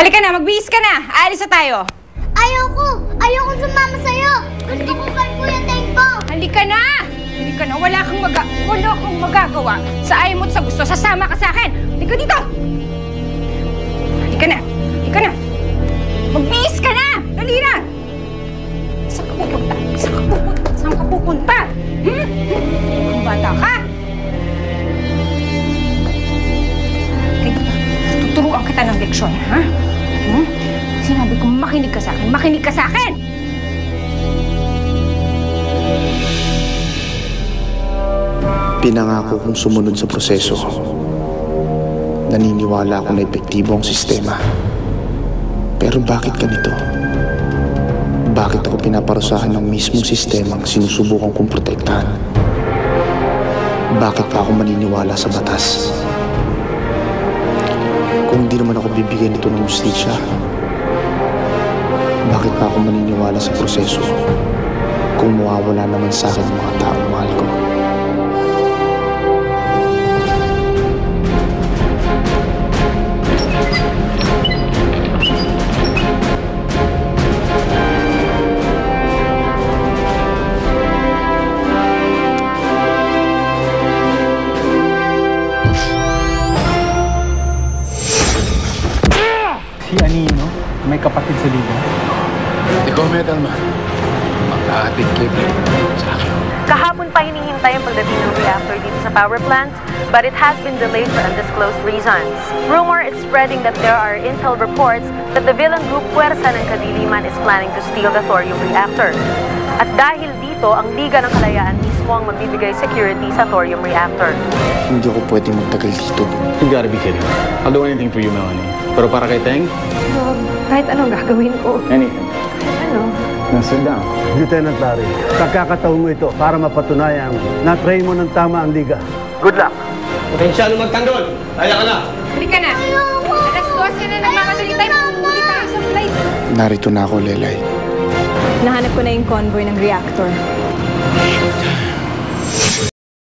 Halika na, magbihis ka na. Aalis na tayo. Ayoko! Ayoko sumama sa'yo! Gusto ko kay Kuya Tenko! Halika na! Halika na, wala kang magagawa. Sa ayaw mo at sa gusto, sasama ka sa akin. Halika dito! Halika na! Halika na! Magbihis ka na! Dali na! Saan ka pupunta? Saan ka pupunta? Saan ka pupunta? Ang bata ka? Halika dito. Tuturuan kita ng leksyon, ha? Sinabi ko, makinig ka sa akin. Makinig ka sa akin! Pinangako kong sumunod sa proseso. Naniniwala ako na epektibo ang sistema. Pero bakit ganito? Bakit ako pinaparusahan ng mismong sistemang sinusubukang kong protektahan? Bakit pa ako maniniwala sa batas? Kung hindi naman ako bibigyan nito ng hustisya, bakit pa ako maniniwala sa proseso kung mawawala naman sa akin ang mga taong mahal ko? Si Anino, may kapatid sa liga. Ikaw, Medalma. Mag-aatid kita sa akin. Kahapon pa hinihintay ang pagdating ng reactor dito sa power plant, but it has been delayed for undisclosed reasons. Rumor is spreading that there are intel reports that the villain group Puwersa ng Kadiliman is planning to steal the thorium reactor. At dahil dito, ang Liga ng Kalayaan mismo ang magbibigay security sa thorium reactor. Hindi ako pwedeng magtagal dito. You gotta be kidding. I'll do anything for you, Melanie. Pero para kay Teng, Kahit anong gagawin ko. anything. Ano? Now sit down. Lieutenant Larry, pagkakataon mo ito para mapatunayan na try mo ng tama ang liga. Good luck! Potensyalo magtanggol! Kaya ka na! Halika na! Alas 12 na nagmamadali tayo. Mamuli tayo sa flight. Narito na ako, Lelay. Nahanap ko na yung convoy ng reactor.